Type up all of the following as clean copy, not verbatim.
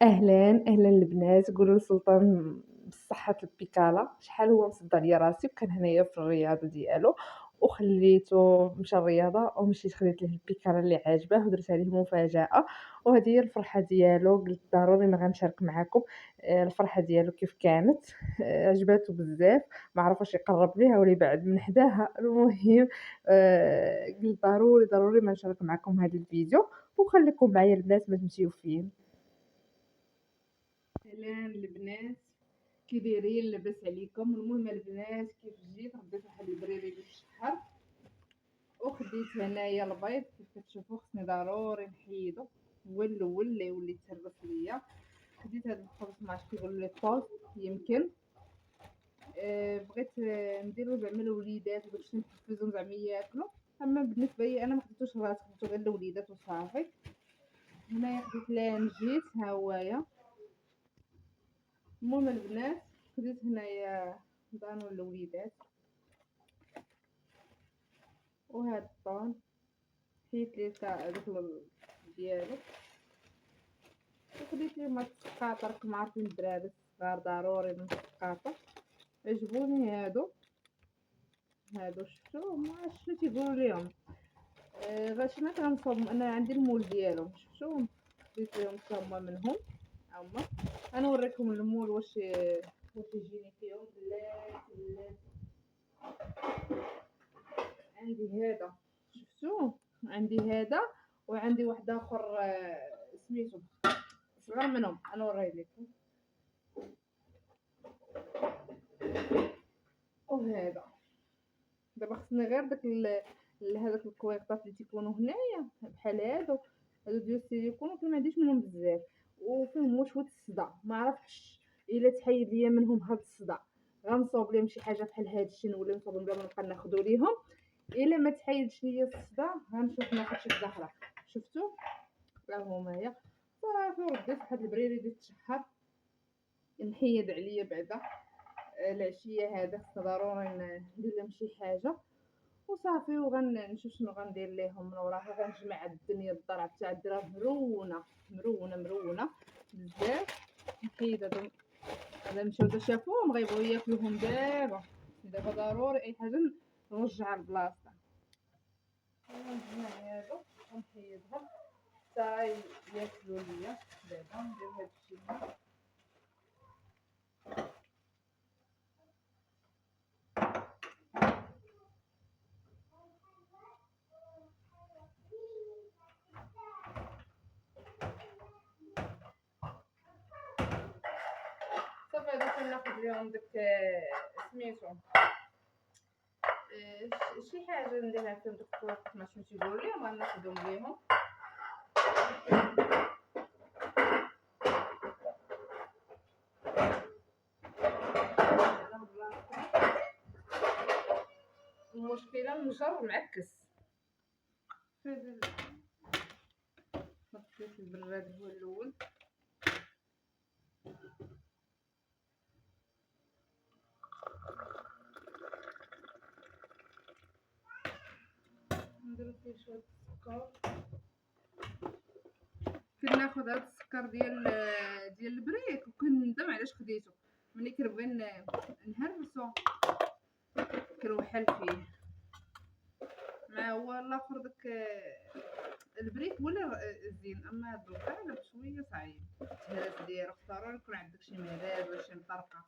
أهلًا، أهلًا البنات، قولوا لسلطان بصحة البيكالا، شحال هو مصدّع ليا راسي وكان هنايا في الرياضة ديالو وخليته مشى للرياضة ومشيت خديت ليه البيكالا اللي عاجباه ودرتها ليه مفاجأة، وهذه هي الفرحة ديالو، قلت ضروري ما غنشارك معاكم الفرحة ديالو كيف كانت. عجباتو بزاف، ما عرف واش يقرّب ليها ولا يبعد من حداها، المهم قلت ضروري ما نشارك معاكم هذا الفيديو وخليكم معايا البنات ما تمشيو فين. أهلًا البنات، كي دايرين؟ لاباس عليكم؟ المهم البنات كيف جيت خديت واحد البريري ديال الشحر وخديت هنايا البيض كيف كتشوفوا خصني ضروري نحيدو هو الأول اللي يولي يتهرس ليا. خديت هاد الخبز معرفتش كيقولوا ليه طوست يمكن بغيت نديرو زعما لوليدات باش نحفزهم زعما ياكلو، أما بالنسبة ليا أنا مخديتوش لراسي خديتو غير لوليدات وصافي. هنايا خديت لانجيت ها هوايا. المهم البنات خديت هنايا دانو للوليدات وهاد الطون حيت ليه داك ديالو وخديت ليه ماء السقاطر راكم عارفين الدراري الصغار ضروري من السقاطر. عجبوني هادو شفتو ما عرفتش شنو تيقولوا ليهم غاشنا كنصوب انا عندي المول ديالهم شفتو خديت ليهم صومه منهم هما. انا نوريكم المول واش يجيني فيهم. بلاتي عندي هذا شفتو، عندي هذا وعندي واحد اخر سميتو صغار منهم انا نوريه لكم. وهذا دابا خصني غير داك هذاك الكويقطات اللي تيكونوا هنايا بحال هادو ديال السيليكون ولكن ما عنديش منهم بزاف وفيهم وشويه الصداع ما عرفتش الا تحيد ليا منهم هاد الصداع غنصوب ليهم شي حاجه بحال هادشي نولي نصوب بلا ما نبقى ناخذو ليهم. الا ما تحيدش ليا الصداع غنشوف ناخذ شي وحده اخرى. شفتو ها هما هي صافي ورديت واحد البريري ديال التشحر نحيد عليا بعدا العشيه هذا خصنا ضروري ندير لهم شي حاجه وصافي وغنشوف شنو غندير ليهم من وراها. غنجمع الدنيا الدار تاع الدرا مرونه بزاف نحيد هادو الا مشاو تا شافوهم غيبغيو ياكلوهم دابا ضروري اي حاجه نرجعها لبلاصتها. نجمع هادو ونحيدهم حتى ياكلوا ليا. دابا ندير هادشي صافي. هادو كناخد ليهم داك سميتو شي حاجه نديرها فيهم داك الطواقط ما شنو تيقولوا ليهم غناخدهم ليهم. المشكله النجر معكس هذا حطيت البراد هو الاول نديرو فيه شويه السكر. كناخد هاد السكر ديال البريك وكندم علاش خديته ملي كنبغي نهرسو كنوحل فيه. ما هو الاخر داك البريك ولا زين اما هاد القالب شويه صعيب التهراس ديالو ضروري يكون عندك شي مهراد ولا شي مطرقه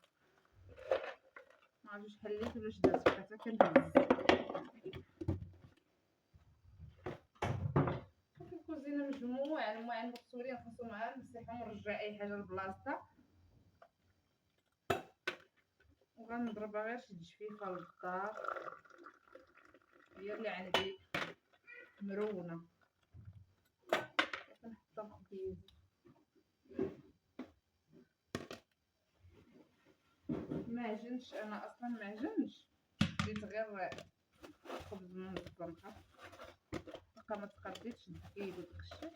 ما عرفتش حليت ولا درت حتى كنهز في الكوزينه مجموعه المواعين مغسولين خاصهم عاد نمسحهم ونرجع اي حاجه لبلاصتها وغنضربها غير شي جفيفه للدار هي اللي عندي مرونه كنحطها في كيس. ما عجنش انا اصلا ما عجنش بديت غير خبز منظم بقى ما تقديتش الدقيق وداك الشيء.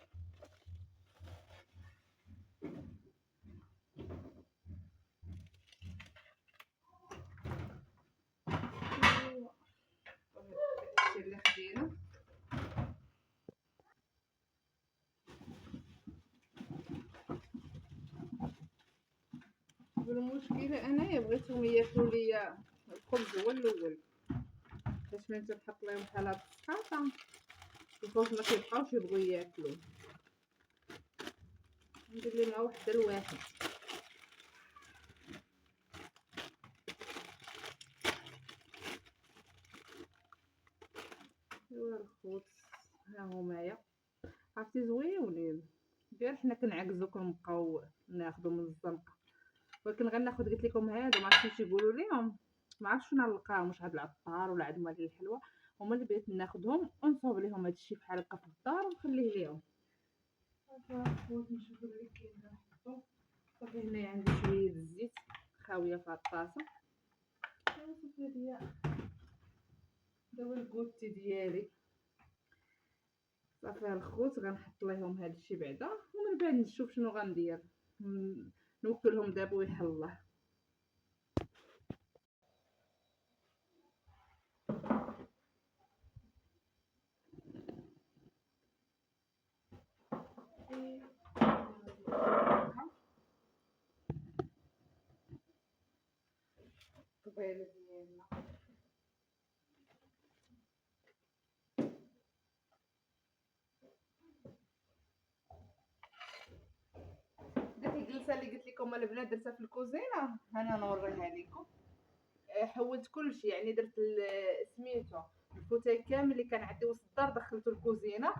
الشيء اللي خدينا المشكلة انايا بغيتهم ياكلوا ليا الخبز هو الاول، باش ملي تنحط لهم بحال هاد السقاطة الفوق ما كيبقاوش يبغوا ياكلوا. ندير ليه مع وحده لواحد. ايوا الخبز ها هو معايا، عرفتي زويونين، غير حنا كنعكزو كنبقاو ناخدو من الزنقة، ولكن غناخد قلت لكم هادو معرفتش يقولوا ليهم، ما عرفتش فين نلقاهم، واش عند العطار ولا عند مال الحلوى. هما اللي بغيت ناخدهم ونصوب ليهم هادشي بحال هكا في الدار ونخليه ليهم. صافي خوت نشوفو اللي كاين كنحطو. صافي هنايا عندي شويه الزيت خاويه في هاد الطاسه. صافي هادي دابا الكوتي ديالي. صافي الخوت غنحط ليهم هادشي بعدا ومن بعد نشوف شنو غندير. نوكلهم دابا ويحل الله. الطبيله ديالنا ديك الجلسه اللي قلت لكم البنات درتها في الكوزينه انا نوريها لكم. حولت كلشي، يعني درت سميتو الفوتاي كامل اللي كان عندي وسط الدار دخلته الكوزينه،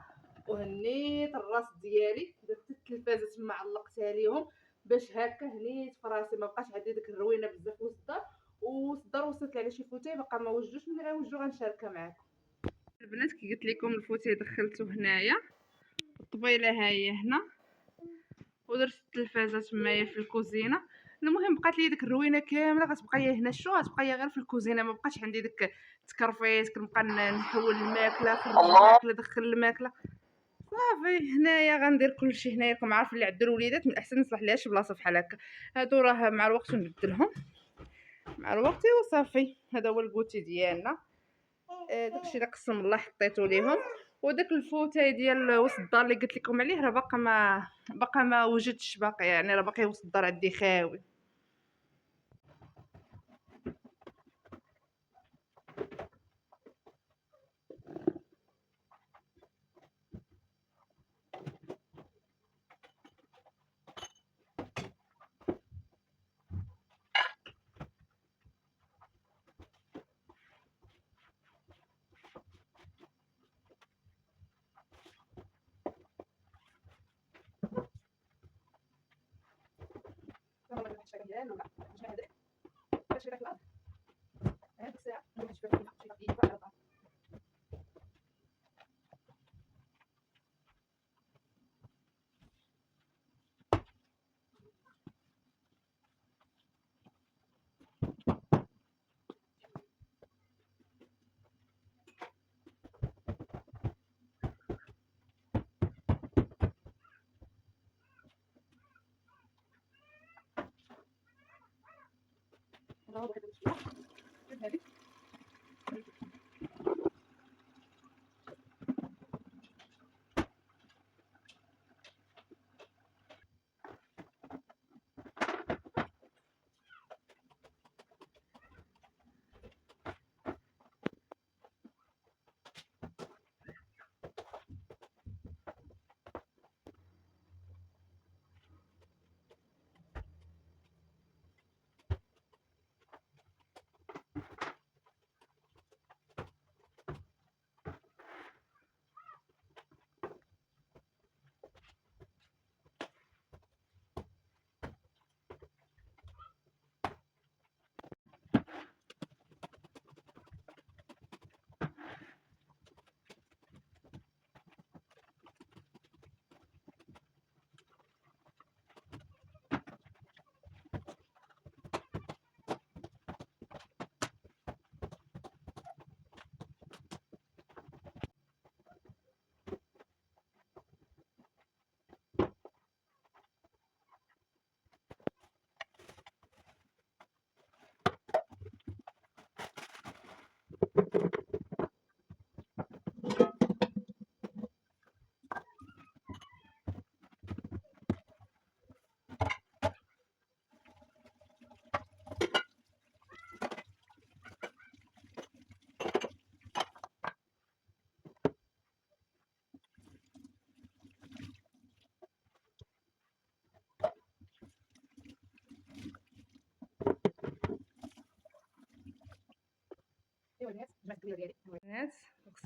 وهنيت الراس ديالي درت التلفازه تما علقتها ليهم باش هكا هنيت فراسي ما بقاش عندي ديك الروينه بزاف وسط الدار. وسط الدار وصلت على شي فوتاي باقا ما وجدوش، ملي غيوجدو غنشاركها معاكم. البنات كي قلت لكم الفوتاي دخلته هنايا، الطبيله ها هي هنا، ودرت التلفازه تمايا في الكوزينه. المهم بقات لي ديك الروينه كامله غتبقى هي هنا، الشو غتبقى هي غير في الكوزينه، ما بقاش عندي ديك تكرفيت كنبقى نحول الماكله خرج الماكله دخل الماكله. صافي هنايا غندير كلشي هنايا، راكم عارفين اللي عند الوليدات من الاحسن نصلح ليها شي بلاصه بحال هكا. هادو راه مع الوقت نبدلهم مع الوقت. وصافي هذا هو الكوتي ديالنا. داكشي اللي قسم الله حطيته ليهم. وداك الفوتاي ديال وسط الدار اللي قلت لكم عليه راه باقا ما وجدتش باقي، يعني راه باقي وسط الدار عندي خاوي.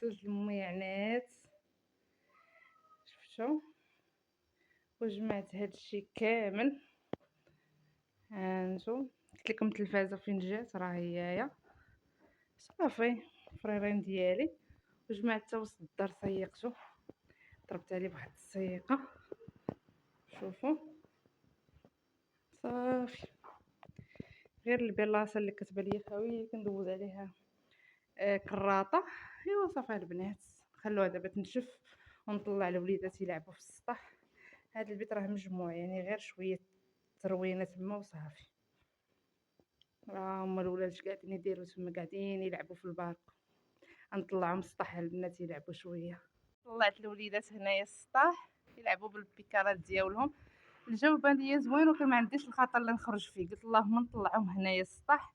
غسلت الميعنات شفتو وجمعت هادشي كامل. هانتو قلت لكم التلفازه فين جات، راه هيايا صافي فريرين ديالي. وجمعت حتى وسط الدار سيقتو، ضربت عليه بواحد السيقه شوفوا صافي. غير البلاصه اللي كتبان ليا خاويه كندوز عليها كراطه. ايوا صافي البنات خلوها دابا تنشف ونطلع الوليدات يلعبوا في السطح. هذا البيت راه مجموع يعني غير شويه تروينه تما وصافي. راه هما الولاد قاعدين يديروا تما قاعدين يلعبوا في البارك. غنطلعهم السطح البنات يلعبوا شويه. طلعت الوليدات هنايا السطح يلعبوا بالبيكارات ديالهم. الجو بان ليا زوين ولكن ما عنديش الخاطر اللي نخرج فيه. قلت اللهم نطلعهم هنايا السطح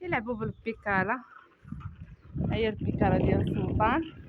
يلعبوا بالبيكالا. هي البيكالا ديال السلطان.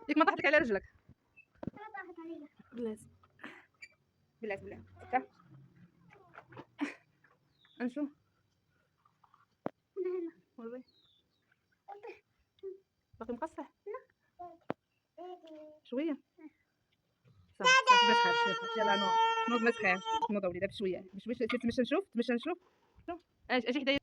ديك ما طاحت لك على رجلك؟ طاحت عليا. بلاتي بلاتي هكا نشوف. والله باقي مقصح شويه. صافي صافي ما تخافش. يلاه نوض ما تخافش. نوض وليدات بشويه باش تمشى نشوف. اجي حدايا.